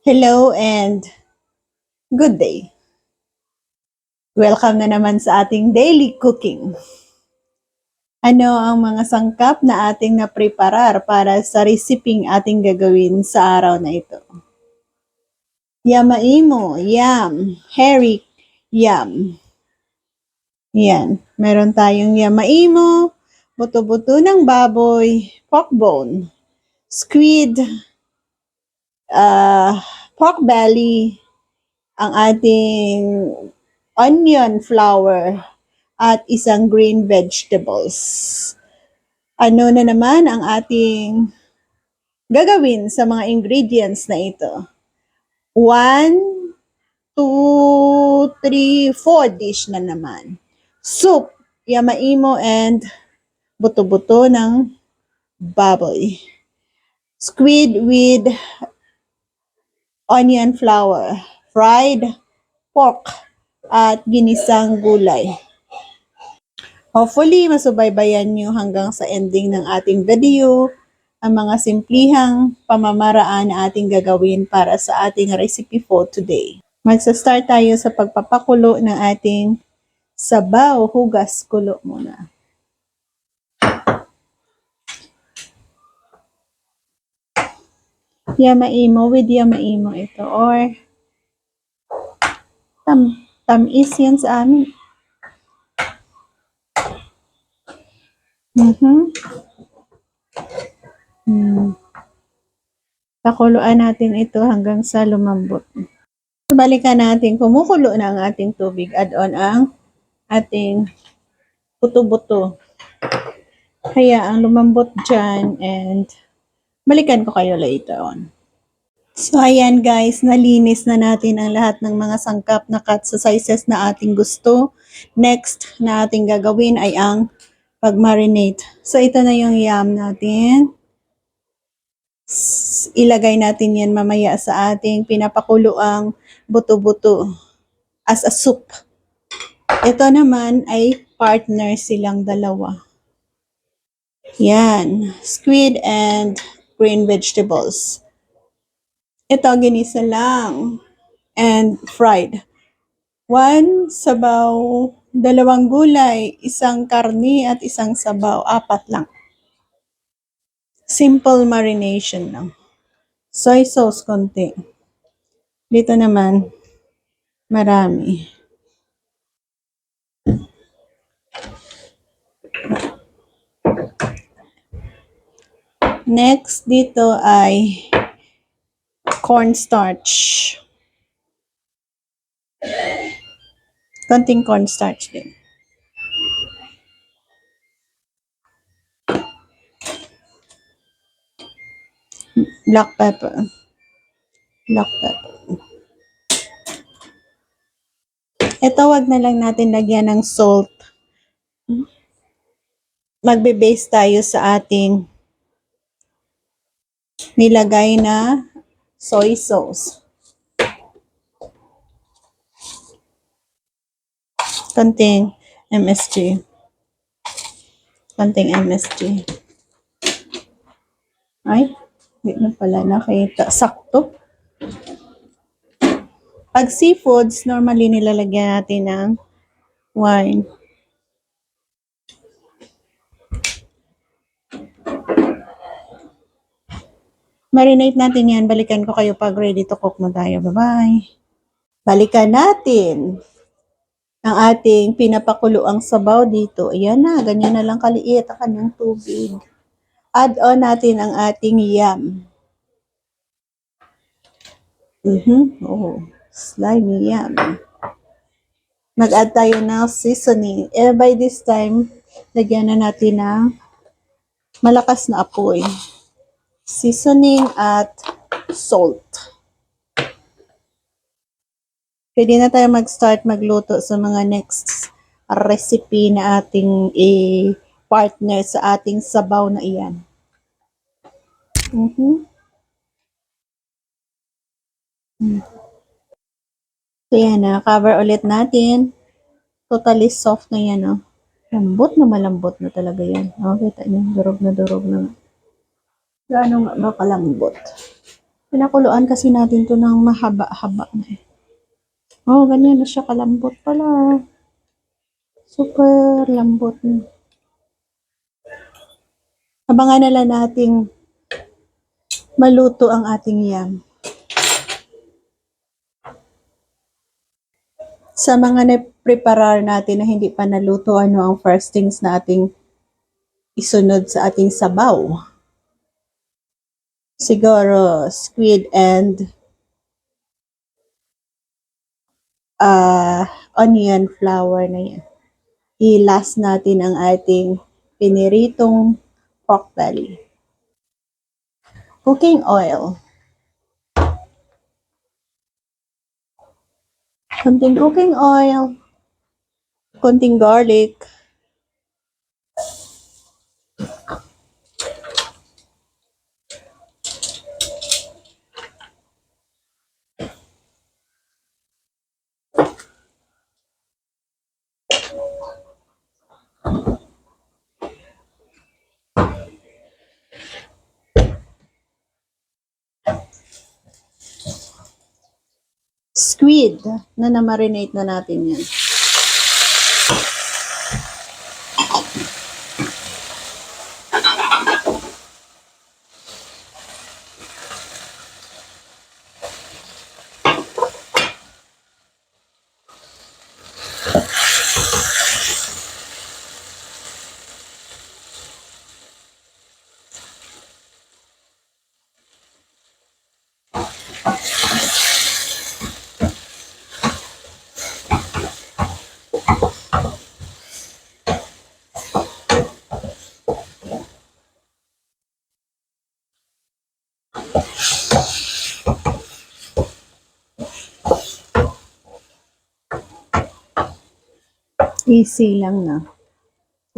Hello and good day. Welcome na naman sa ating daily cooking. Ano ang mga sangkap na ating napreparar para sa reseping ating gagawin sa araw na ito? Yamaimo, yam, herring, yam. Yan, meron tayong yamaimo, buto-buto ng baboy, pork bone, squid, pork belly, ang ating onion flour, at isang green vegetables. Ano na naman ang ating gagawin sa mga ingredients na ito? 1, 2, 3, 4 dish na naman. Soup, yamaimo and buto-buto ng baboy. Squid with onion flour, fried pork, at ginisang gulay. Hopefully, masubaybayan nyo hanggang sa ending ng ating video ang mga simplihang pamamaraan na ating gagawin para sa ating recipe for today. Magsa-start tayo sa pagpapakulo ng ating sabaw. Hugas kulo muna. Yamaimo with yamaimo ito or tamis yan sa amin. Pakuluan natin ito hanggang sa lumambot. Balikan natin, kumukulo na ang ating tubig. Add on ang ating buto-buto. Kaya ang lumambot dyan and balikan ko kayo later on. So ayan guys, nalinis na natin ang lahat ng mga sangkap na cut sa sizes na ating gusto. Next na ating gagawin ay ang pag-marinate. So ito na yung yam natin. Ilagay natin yan mamaya sa ating pinapakuluang buto-buto as a soup. Ito naman ay partner silang dalawa. Yan, squid and green vegetables. Ito ginisa lang and fried. 1 sabaw, 2 gulay, 1 karni at 1 sabaw, 4 lang. Simple marination lang. Soy sauce konti. Dito naman, marami. Next, dito ay cornstarch. Konting cornstarch din. Black pepper. Black pepper. Ito, wag na lang natin lagyan ng salt. Magbe-base tayo sa ating nilagay na soy sauce. Konting MSG. Konting MSG. Ay, hindi na pala nakita. Sakto. Pag seafoods, normally nilalagyan natin ng wine. Marinate natin yan. Balikan ko kayo pag ready to cook na tayo. Bye-bye. Balikan natin ang ating pinapakuloang sabaw dito. Ayan na, ganyan na lang kaliit ang kanyang tubig. Add on natin ang ating yam. Oh, slimy yam. Mag-add tayo ng seasoning. By this time, lagyan na natin ng malakas na apoy. Seasoning at salt. Pwede na tayo mag-start magluto sa mga next recipe na ating partner sa ating sabaw na iyan. So yan na, cover ulit natin. Totally soft na yan, oh. Lambot na malambot na talaga yan. Oh, kita niyo, durog na nga. Gaano nga ba kalambot? Pinakuluan kasi natin to ng mahaba-haba na eh. Oh, ganyan na siya kalambot pala. Super lambot. Abangan na lang nating maluto ang ating yam. Sa mga na-preparar natin na hindi pa naluto, ano ang first things na ating isunod sa ating sabaw? Siguro, squid and onion flour na yan. I-last natin ang ating piniritong pork belly. Cooking oil. Konting cooking oil. Konting garlic. Squid na na-marinate na natin yan. Easy lang na.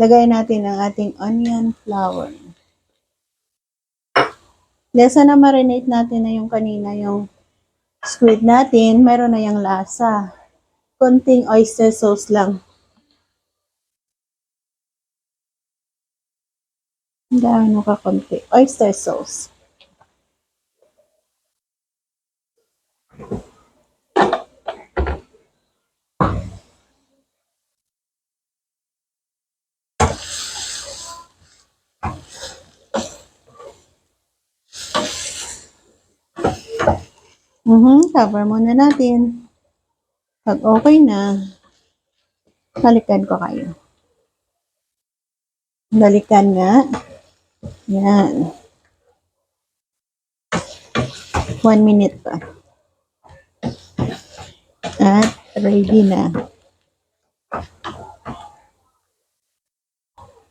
Lagay natin ang ating onion flour. Lesa na marinate natin na yung kanina yung squid natin, meron na yung lasa. Konting oyster sauce lang. Gaano ka konti? Oyster sauce. Cover muna natin. Pag okay na, balikan ko kayo. Balikan nga. Yan. 1 minute pa. At ready na.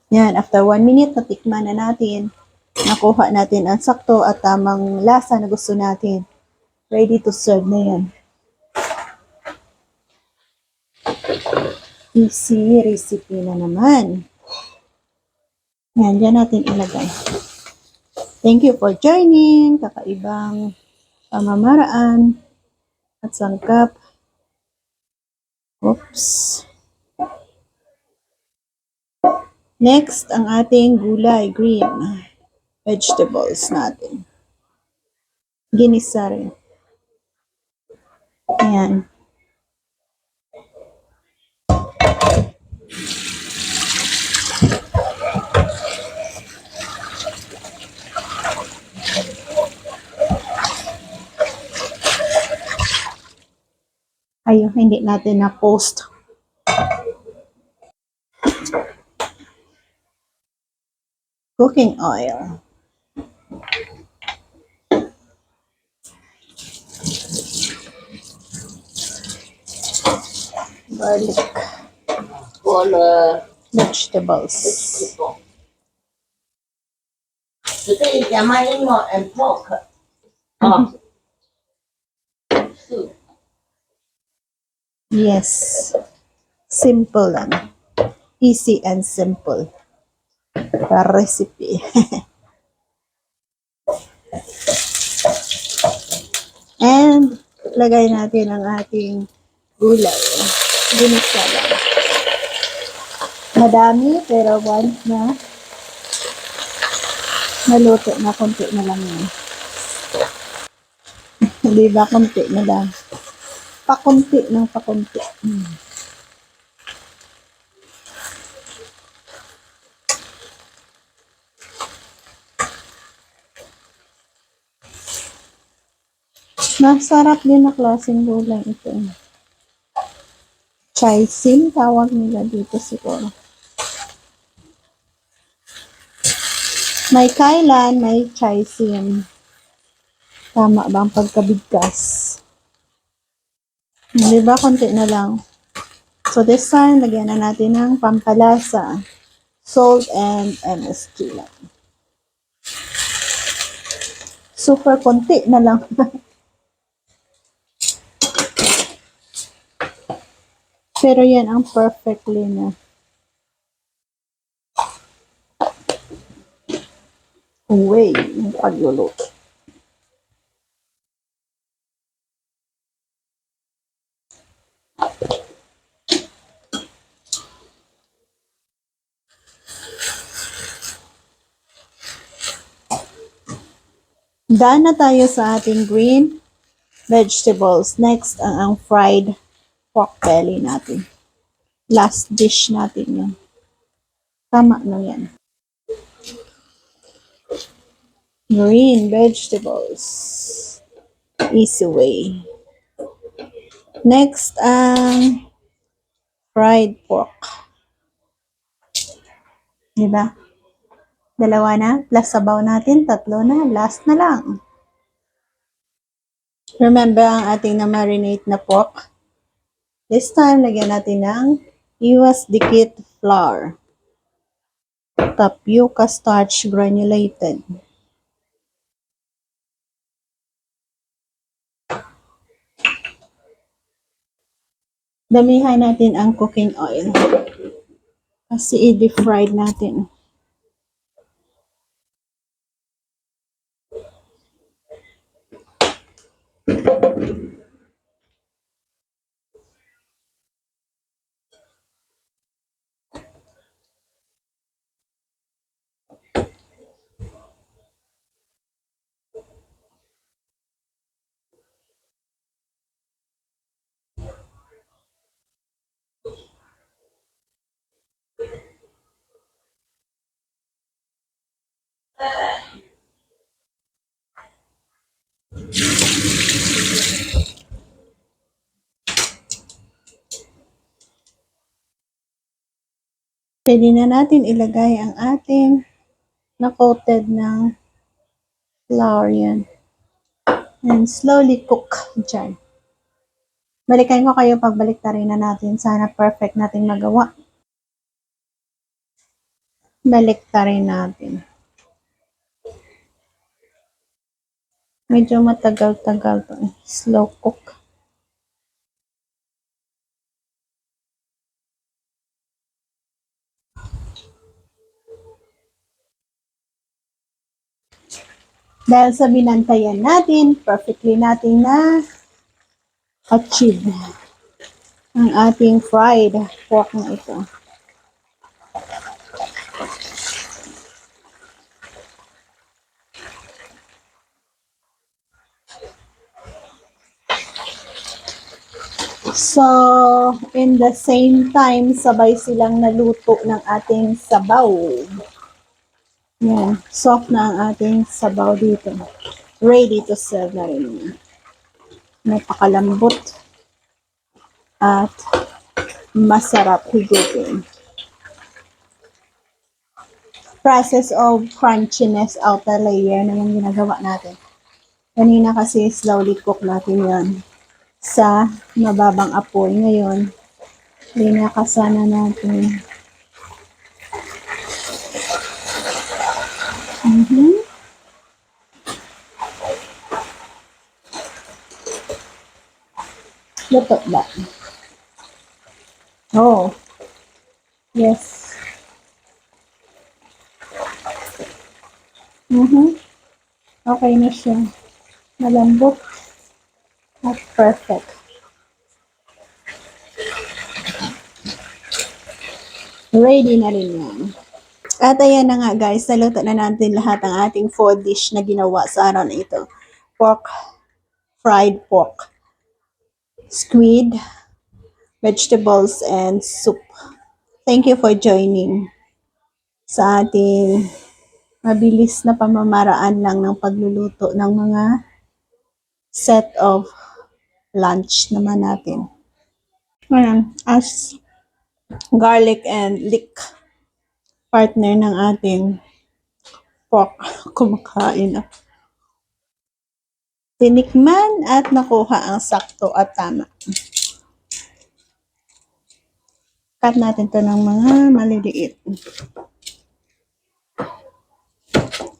Yan, after 1 minute, natikman na natin. Nakuha natin ang sakto at tamang lasa na gusto natin. Ready to serve na yan. Easy recipe na naman. Yan, dyan natin ilagay. Thank you for joining. Kakaibang pamamaraan at sangkap. Oops. Next, ang ating gulay, green vegetables natin. Ginisa rin. Ayan. Ayun, hindi natin na-post. Cooking oil. Garlic. Vegetables. Ito i-yamain mo and pork. Yes. Simple lang. Easy and simple. The recipe. And lagay natin ang ating gulay. Ginisa lang. Madami, pero once na maluto na, konti na lang yan. Di ba? Kunti na lang. Pakunti ng pakunti. Masarap din na klaseng gulay ito. Chaisin, tawag nila dito siguro. May kailan, may chaisin. Tama ba ang pagkabigkas? Di ba? Konti na lang. So this time, lagyan na natin ng pampalasa. Salt and MSG lang. Super konti na lang. Pero yan ang perfectly na. Way ng pagluluto. Done na tayo sa ating green vegetables. Next, ang fried pork belly natin. Last dish natin yun. Tama na yan. Green vegetables. Easy way. Next, ang fried pork. Diba? Dalawa na. Plus sabaw natin. 3 na. Last na lang. Remember ang ating na-marinate na pork? This time, lagyan natin ng iwas dikit flour. Tapioca starch granulated. Damihan natin ang cooking oil. Kasi i-deep-fried natin. Pwede na natin ilagay ang ating na-coated ng flour yan. And slowly cook dyan. Balikan ko kayo pagbalik ta rin na natin. Sana perfect natin magawa. Balik ta rin natin. Medyo matagal-tagal to. Slow cook. Dahil sa binantayan natin, perfectly natin na achieve ang ating fried pork na ito. So, in the same time, sabay silang naluto ng ating sabaw. Yan, soft na ang ating sabaw dito. Ready to serve na rin. Napakalambot at masarap higupin. Process of crunchiness outer layer na yung ginagawa natin. Kanina kasi slowly cook natin yan sa mababang apoy. Ngayon, linakasana natin. Luto ba? Oh. Yes. Okay na siya. Malambot at perfect. Ready na rin yan. At ayan na nga guys, naluto na natin lahat ang ating 4 dish na ginawa sa araw na ito. Pork fried pork, squid, vegetables, and soup. Thank you for joining sa ating mabilis na pamamaraan lang ng pagluluto ng mga set of lunch naman natin. Ayan, as garlic and leek partner ng ating pork, kumakain na. Tinikman at nakuha ang sakto at tama. Cut natin to ng mga maliliit.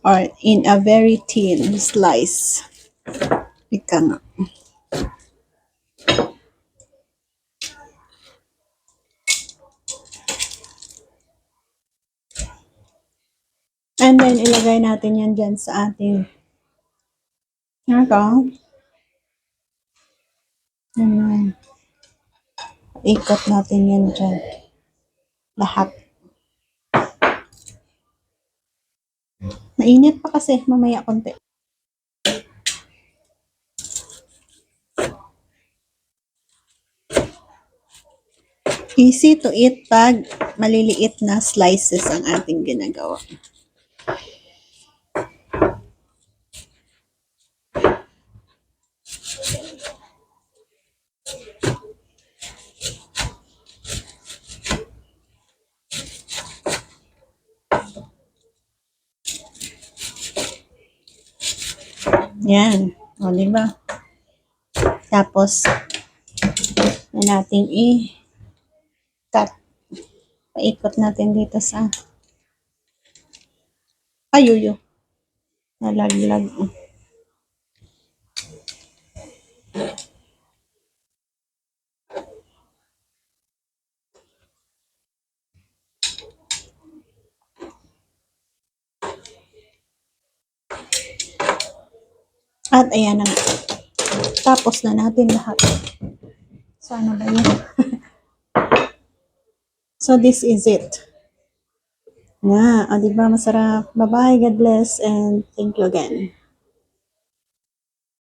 Or in a very thin slice. Ika nga. And then, ilagay natin yan dyan sa ating Ayan. Ikot natin yan dyan. Lahat. Mainit pa kasi. Mamaya konti. Easy to eat pag maliliit na slices ang ating ginagawa. Yan. O, diba? Tapos, yan natin i-cut. Paikot natin dito sa ayuyo. Nalaglag. At ayan na nga. Tapos na natin lahat. Sana ba yun? So, this is it. Nga, diba masarap. Bye-bye, God bless, and thank you again.